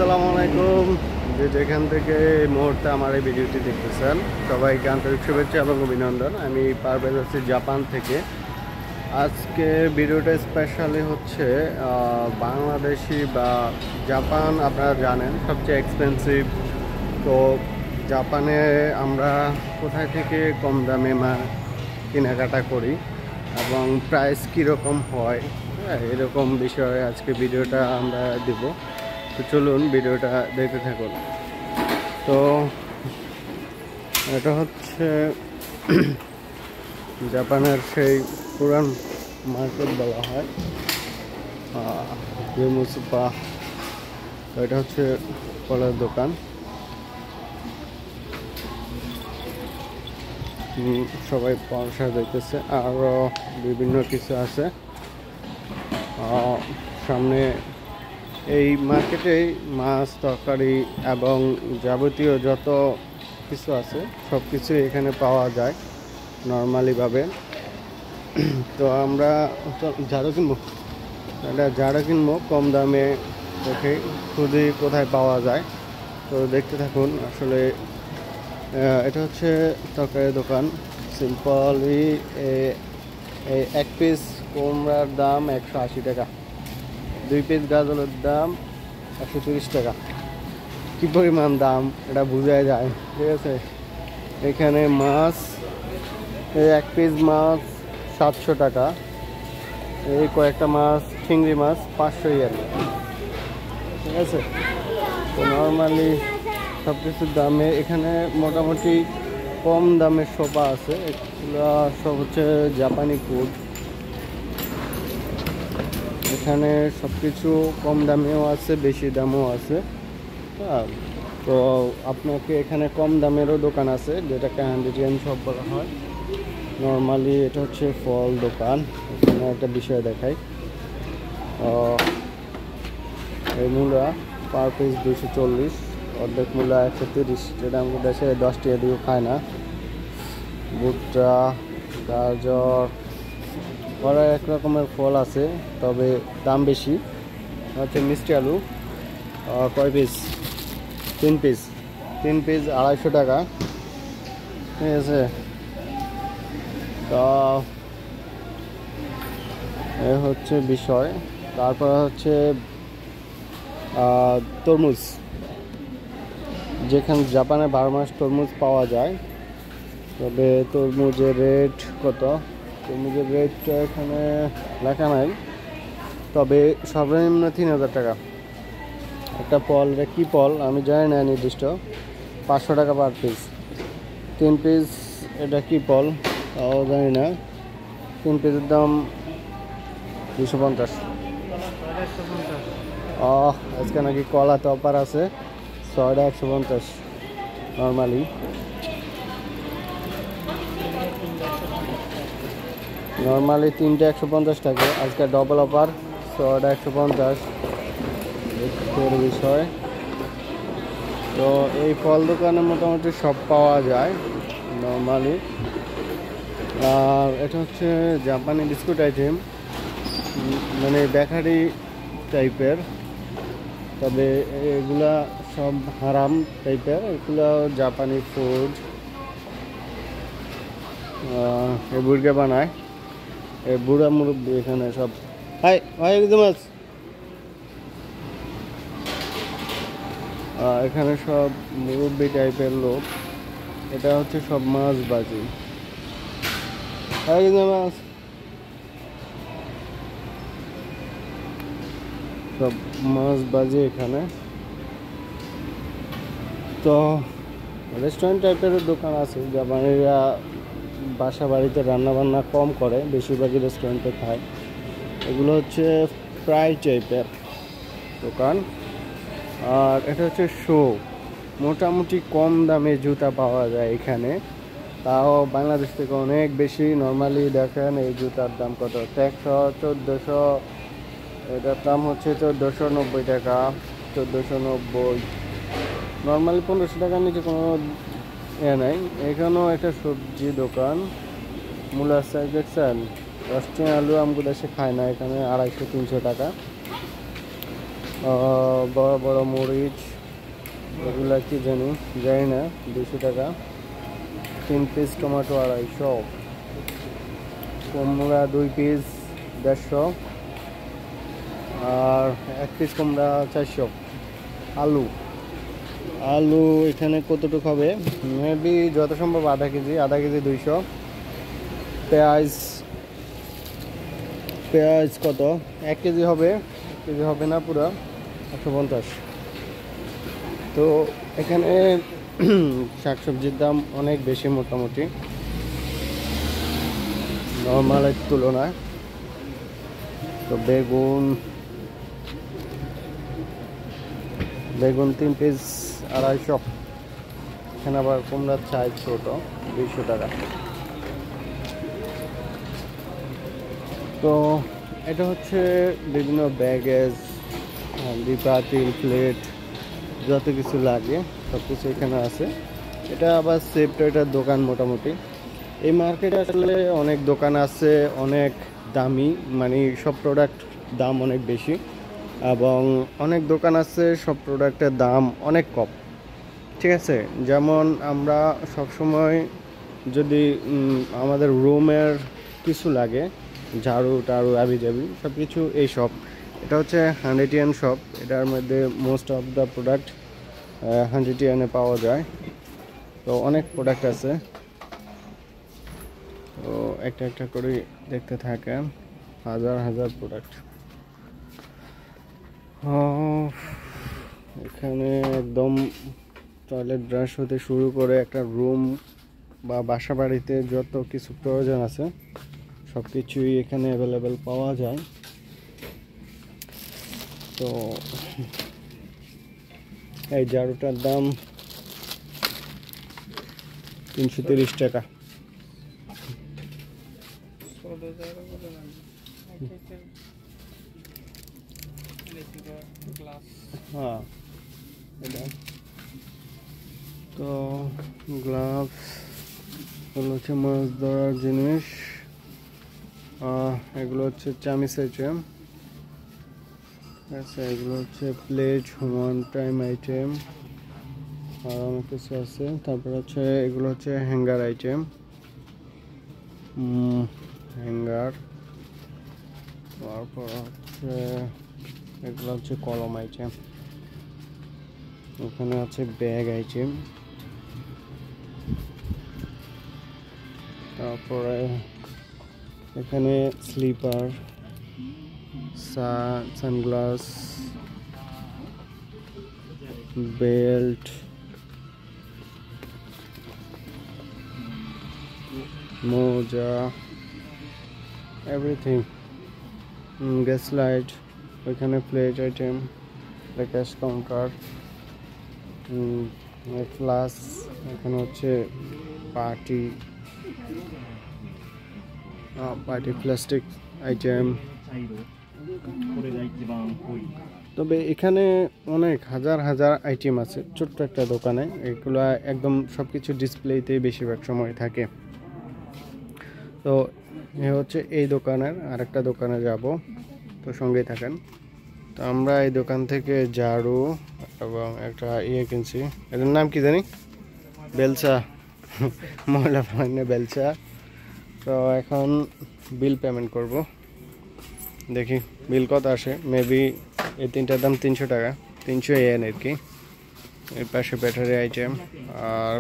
আসসালামু আলাইকুম। যে যেখান থেকে এই মুহূর্তে আমার এই ভিডিওটি দেখতেছেন সবাইকে আন্তরিক শুভেচ্ছা এবং অভিনন্দন। আমি পারভেজ আছি জাপান থেকে। আজকে ভিডিওটা স্পেশালি হচ্ছে বাংলাদেশি বা জাপান আপনারা জানেন সবচেয়ে এক্সপেন্সিভ। তো জাপানে আমরা কোথায় থেকে কম দামে কেনাকাটা করি এবং প্রাইস কীরকম হয়, এরকম বিষয়ে আজকে ভিডিওটা আমরা দেব। তো চলুন ভিডিওটা দেখতে থাকুন। তো এটা হচ্ছে জাপানের সেই পুরান মার্কেট বলা হয় ইউমুসুপা। তো এটা হচ্ছে ফলের দোকান। সবাই পয়সা দেখতেছে, আরও বিভিন্ন কিছু আছে সামনে। এই মার্কেটে মাছ তরকারি এবং যাবতীয় যত কিছু আছে সব কিছু এখানে পাওয়া যায় নর্মালিভাবে। তো আমরা যারা কিনবো কম দামে দেখে খুঁজে কোথায় পাওয়া যায়। তো দেখতে থাকুন। আসলে এটা হচ্ছে তরকারির দোকান। সিম্পলি এক পিস কুমড়ার দাম 180 টাকা, 2 পিস গাজরের দাম 130 টাকা। কী পরিমাণ দাম এটা বোঝা যায়, ঠিক আছে। এখানে মাছ, এক পিস মাছ 700 টাকা, এই কয়েকটা মাছ চিংড়ি মাছ 500 ইয়েন, ঠিক আছে। তো নর্মালি সব কিছুর দামে এখানে মোটামুটি কম দামের সোফা আছে। এগুলো সব হচ্ছে জাপানি ফুড। এখানে সব কিছু কম দামেও আছে, বেশি দামও আছে। তো আপনাকে এখানে কম দামেরও দোকান আছে, যেটাকে হ্যান্ডিক্যান শপ বলা হয়। নর্মালি এটা হচ্ছে ফল দোকান। এখানে একটা বিষয় দেখাই, এই মূলা পার পিস 240, অর্ধেক মূলা 130, যেটা আমাদের দেশে 10 টাকা দিয়েও খায় না। ভুট্টা, গাজর, ওরা এক রকমের ফল আছে, তবে দাম বেশি। হচ্ছে মিষ্টি আলু, কয় পিস? 3 পিস, 3 পিস 250 টাকা, ঠিক আছে। তো এ হচ্ছে বিষয়। তারপর হচ্ছে তরমুজ। যেখানে জাপানে 12 মাস তরমুজ পাওয়া যায়। তবে তরমুজের রেট কত? তরমুজের রেটটা এখানে লেখা নাই, তবে সর্বনিম্ন 3000 টাকা একটা ফল। এটা কী ফল আমি জানি না নির্দিষ্ট। 500 টাকা পার পিস, 3 পিস। এটা কী ফল তাও জানি না। 3 পিসের দাম 250। আজকে নাকি কলা তো অফার আছে, 6টা 150 নর্মালি। নর্মালি 3টে 150 টাকা, আজকে ডবল অফার 6টা 150 বিষয়। তো এই ফল দোকানে মোটামুটি সব পাওয়া যায় নর্মালি। আর এটা হচ্ছে জাপানি বিস্কুট আইটেম, মানে বেকারি টাইপের, তবে এগুলা সব হারাম টাইপের। এগুলো জাপানি ফুড। এই বুড়গে বানায় এই বুড়া মুরব্বী এখানে সব। এখানে সব মুরব্বী টাইপের লোক। এটা হচ্ছে সব মাছ বাজি, মাছ সব মাছ বাজি এখানে। তো রেস্টুরেন্ট টাইপের দোকান আছে। জাপানিরা বাসা বাড়িতে রান্না বান্না কম করে, বেশিরভাগই রেস্টুরেন্টে খায়। এগুলো হচ্ছে ফ্রাই টাইপের দোকান। আর এটা হচ্ছে শো। মোটামুটি কম দামে জুতা পাওয়া যায় এখানে, তাও বাংলাদেশ থেকে অনেক বেশি। নর্মালি দেখেন এই জুতার দাম কত, 1400। এটার দাম হচ্ছে 1490 টাকা, 1490। নর্মালি 1500 টাকার নিচে কোনো নাই। এখানেও একটা সবজি দোকান, মূলার সাইজ দেখছেন। 10 টাকা আলু আমাদের দেশে খায় না, এখানে 250-300 টাকা। বড় বড় মরিচ, এগুলা কি জানি না, 200 টাকা। 3 পিস টমেটো 250, কুমড়া 2 পিস 150, আর 1 পিস কুমড়া 400। আলু এখানে কতটুকু হবে, মেবি যত সম্ভব আধা কেজি 200। পেঁয়াজ কত, 1 কেজি হবে, 1 কেজি হবে না পুরো, 150। তো এখানে শাকসবজির দাম অনেক বেশি, মোটামুটি নর্মালের তুলনায়। তো বেগুন 3 পিস 250। এখানে আবার কুমড়ার সাইজ ছোট, 200 টাকা। তো এটা হচ্ছে বিভিন্ন ব্যাগেজ, পাতিল, প্লেট, যত কিছু লাগে সব কিছু এখানে আছে। এটা আবার সেফটার দোকান মোটামুটি। এই মার্কেটে আসলে অনেক দোকান আছে, অনেক দামি, মানে সব প্রোডাক্ট দাম অনেক বেশি, এবং অনেক দোকান আছে সব প্রোডাক্টের দাম অনেক কম। ঠিক আছে, যেমন আমরা সবসময় যদি আমাদের রুমের কিছু লাগে, ঝাড়ু টাড়ু আবিজাবি সব কিছু, এই শপ, এটা হচ্ছে 100 শপ। এটার মধ্যে মোস্ট অফ দ্য প্রোডাক্ট 100 পাওয়া যায়। তো অনেক প্রোডাক্ট আছে, তো একটা একটা করে দেখতে থাকেন, হাজার প্রোডাক্ট। এখানে একদম টয়লেট ব্রাশ হতে শুরু করে একটা রুম বা বাসা বাড়িতে যত কিছু প্রয়োজন আছে সব কিছুই এখানে অ্যাভেলেবেল পাওয়া যায়। তো এই ঝাড়ুটার দাম 330 টাকা। হ্যাঁ, এটা তো গ্লাভস এগুলো হচ্ছে মাছ ধরার জিনিস, এগুলো হচ্ছে চামিচ আইটেম। আচ্ছা, এগুলো হচ্ছে প্লেট, ওয়ান টাইম আইটেম, আর অনেক কিছু আছে। তারপর হচ্ছে এগুলো হচ্ছে হ্যাঙ্গার আইটেম, হ্যাঙ্গার। তারপর হচ্ছে এগুলো হচ্ছে কলম আইটেম। এখানে আছে ব্যাগ আইটেম। তারপরে এখানে স্লিপার, সানগ্লাস, বেল্ট, মোজা, এভরিথিং, গ্যাস লাইট। ওইখানে plate item, cash counter, flush. এখানে হচ্ছে পার্টি প্লাস্টিক আইটেম। তবে এখানে অনেক হাজার আইটেম আছে ছোট্ট একটা দোকানে। এগুলো একদম সব কিছু ডিসপ্লেতেই বেশিরভাগ সময় থাকে। তো এ হচ্ছে এই দোকানের, আরেকটা দোকানে যাব, তো সঙ্গেই থাকেন। তো আমরা এই দোকান থেকে ঝাড়ু এবং একটা কিনছি, এটার নাম কি জানি, বেলচা, ময়লা ফালাইনে বেলচা। তো এখন বিল পেমেন্ট করব, দেখি বিল কত আসে। মেবি এই তিনটার দাম 300 টাকা, 300 yen আর কি। এর পাশে ব্যাটারি আইটেম, আর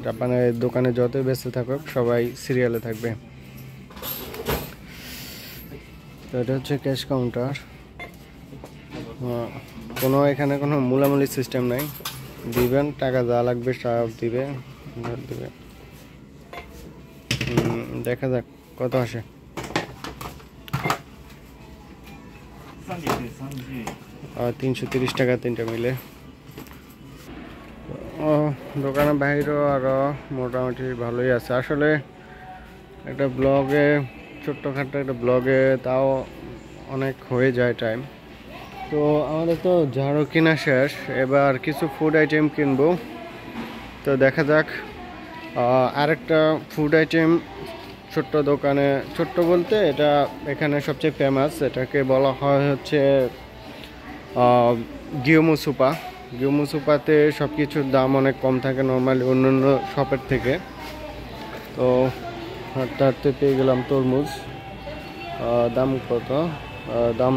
জাপানের দোকানে যত ব্যস্ত থাকুক সবাই সিরিয়ালে থাকবে। তো এটা হচ্ছে ক্যাশ কাউন্টার। এখানে কোনো মূলামূলি সিস্টেম নাই, দিবেন টাকা যা লাগবে সব দিবে। দেখা যাক কত আসে। 330 টাকা তিনটা মিলে। দোকানের বাইরেও আরও মোটামুটি ভালোই আছে। আসলে একটা ব্লগে, ছোট্টখাটো একটা ব্লগে তাও অনেক হয়ে যায় টাইম। তো আমাদের তো ঝাড়ু কেনা শেষ, এবার কিছু ফুড আইটেম কিনবো। তো দেখা যাক। আরেকটা ফুড আইটেম ছোট্ট দোকানে, ছোট্ট বলতে এটা এখানে সবচেয়ে ফেমাস, এটাকে বলা হয় হচ্ছে গিয়োমুসুপা। গিয়োমুসুপাতে সব কিছুর দাম অনেক কম থাকে নর্মালি অন্যান্য শপের থেকে। তো হাঁটতে হাঁটতে পেয়ে গেলাম তরমুজ। দাম কত? দাম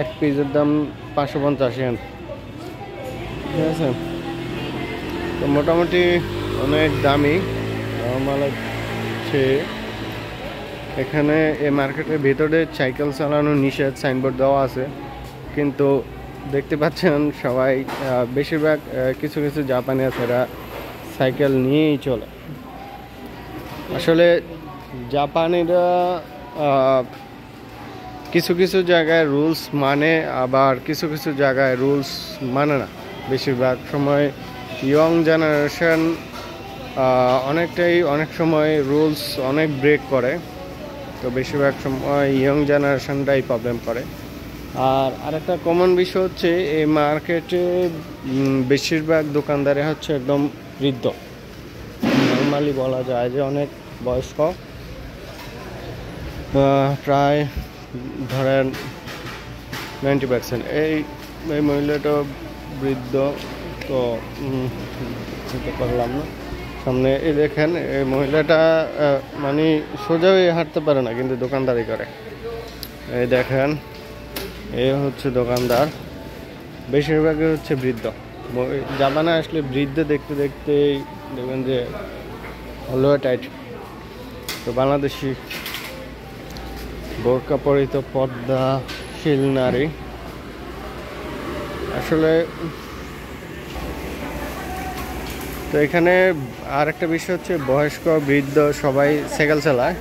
এক পিসের দাম 550 yen। ঠিক আছে, তো মোটামুটি অনেক দামি। আমার হচ্ছে এখানে এই মার্কেটের ভিতরে সাইকেল চালানো নিষেধ সাইনবোর্ড দেওয়া আছে, কিন্তু দেখতে পাচ্ছেন সবাই বেশিরভাগ কিছু কিছু জাপানি আছে এরা সাইকেল নিয়েই চলে। আসলে জাপানিরা কিছু কিছু জায়গায় রুলস মানে, আবার কিছু কিছু জায়গায় রুলস মানে না। বেশিরভাগ সময় ইয়ং জেনারেশন অনেক সময় রুলস অনেক ব্রেক করে, তো বেশিরভাগ সময় ইয়ং জেনারেশনটাই প্রবলেম করে। আর আরেকটা কমন বিষয় হচ্ছে এই মার্কেটে বেশিরভাগ দোকানদারে হচ্ছে একদম বৃদ্ধ, নর্মালি বলা যায় যে অনেক বয়স্ক। প্রায় ধরেন 90%। এই মহিলাটা বৃদ্ধ, তো চিন্তা করলাম না। সামনে এই দেখেন এই মহিলাটা মানে সোজা হয়ে হাঁটতে পারে না, কিন্তু দোকানদারি করে। এই দেখেন এ হচ্ছে দোকানদার, বেশিরভাগই হচ্ছে বৃদ্ধ। জাপানে আসলে বৃদ্ধ দেখতে দেখতেই দেখবেন যে হলো টাইট। তো বাংলাদেশি বোরকা পরিত পর্দাশীল নারী। আসলে তো এখানে আর একটা বিষয় হচ্ছে বয়স্ক বৃদ্ধ সবাই সাইকেল চালায়।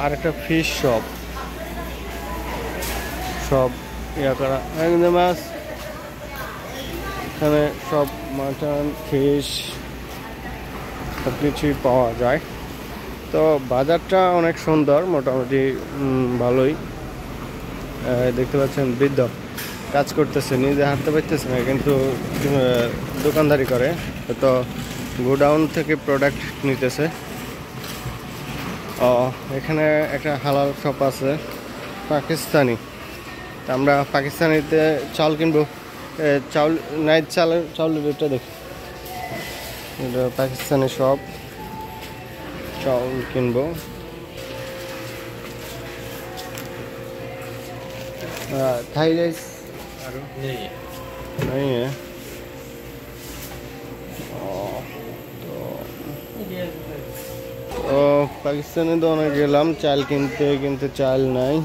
আর একটা ফিশ শপ, সব ইয়া করা মাছ, এখানে সব মাটন ফিশ সব কিছুই পাওয়া যায়। তো বাজারটা অনেক সুন্দর, মোটামুটি ভালোই। দেখতে পাচ্ছেন বৃদ্ধ কাজ করতেছে, নিজে হাঁটতে পারতেছে না, কিন্তু দোকানদারি করে। তো গোডাউন থেকে প্রোডাক্ট নিতেছে। এখানে একটা হালাল শপ আছে পাকিস্তানি। আমরা পাকিস্তানিতে চাল কিনবো, চাউল নাই, চাউলের রেটটা দেখি। এটা পাকিস্তানি শপ, চাউল কিনবো। থাই রাইস नहीं है। তো পাকিস্তানে দোকানে গেলাম চাল কিনতে, কিন্তু চাল নাই,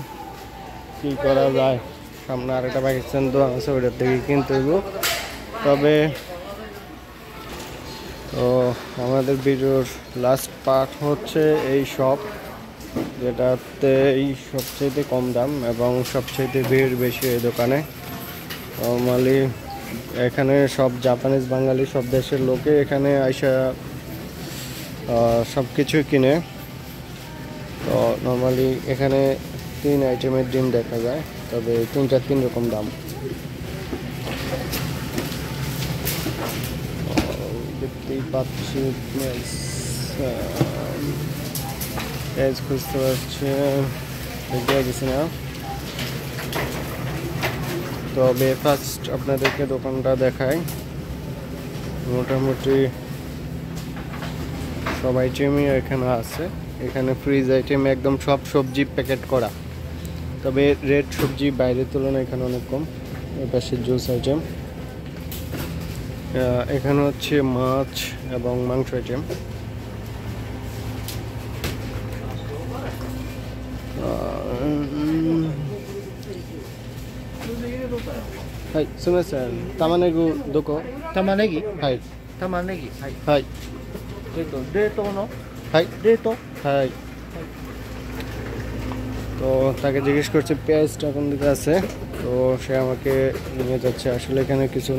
কি করা যায়। সামনে আরেকটা পাকিস্তান দোকান আছে, ওইটার থেকে কিনতে হইব। তবে তো আমাদের ভিডিওর লাস্ট পার্ট হচ্ছে এই শপ, যেটাতে এই সবচেয়ে কম দাম এবং সবচেয়ে ভিড় বেশি এই দোকানে। নর্মালি এখানে সব জাপানিজ বাঙালি সব দেশের লোকে এখানে আইসা সব কিছু কিনে। তো নর্মালি এখানে 3 আইটেমের ডিম দেখা যায়, তবে 3 রকম দাম। দেখতেই পাচ্ছি খুঁজতে পারছি, দেখতে পাচ্ছি না। তবে ফার্স্ট আপনাদেরকে দোকানটা দেখাই। মোটামুটি সব আইটেমই এখানে আছে। এখানে ফ্রিজ আইটেম একদম সব সবজি প্যাকেট করা, তবে রেড সবজি বাইরের তুলনায় এখানে অনেক কম। এই পাশে জুস আইটেম, এখানে হচ্ছে মাছ এবং মাংস আইটেম।はい、すみません。玉ねぎどこ？玉ねぎはい。玉ねぎはい。はい。冷凍のはい。冷凍はい。তো তাকে জিজ্ঞেস করছে পেঁয়াজটা কোন দিকে আছে, তো সে আমাকে নিয়ে যাচ্ছে। আসলে এখানে কিছু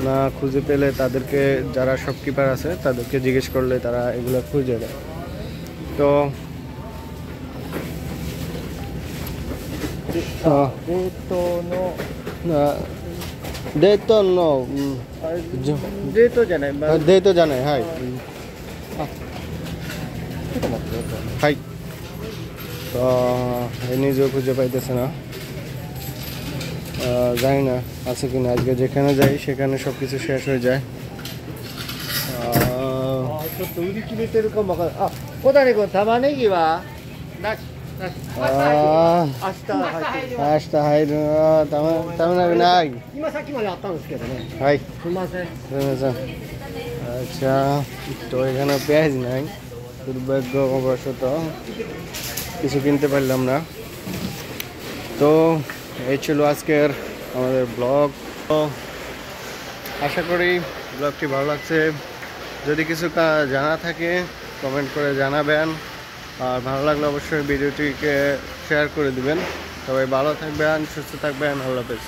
না খুঁজে পেলে তাদেরকে, যারা শপকিপার আছে তাদেরকে জিজ্ঞেস করলে তারা এগুলো খুঁজে দেয়। তোデートの冷凍じゃない、デートじゃない、はい。ちょっと待ってください。はい。তো নিজেও খুঁজে পাইতেছে না। জানি না আছে কিনা। আজকে যেখানে যাই সেখানে সব কিছু শেষ হয়ে যায়। ちょっと売り切れてるかもわかんない。あ、小谷君、玉ねぎはなし。なし。明日入ってる。明日入るな。ためなくない。今さっきまであったんですけどね。はい、すみません。すみません। আচ্ছা, তো এখানে পেঁয়াজ নাই, দুর্ভাগ্যবশত কিছু কিনতে পারলাম না। তো এই ছিল আজকের আমাদের ব্লগ। তো আশা করি ব্লগটি ভালো লাগছে। যদি কিছু জানা থাকে কমেন্ট করে জানাবেন, আর ভালো লাগলে অবশ্যই ভিডিওটিকে শেয়ার করে দিবেন। সবাই ভালো থাকবেন, সুস্থ থাকবেন। আল্লাহ হাফেজ।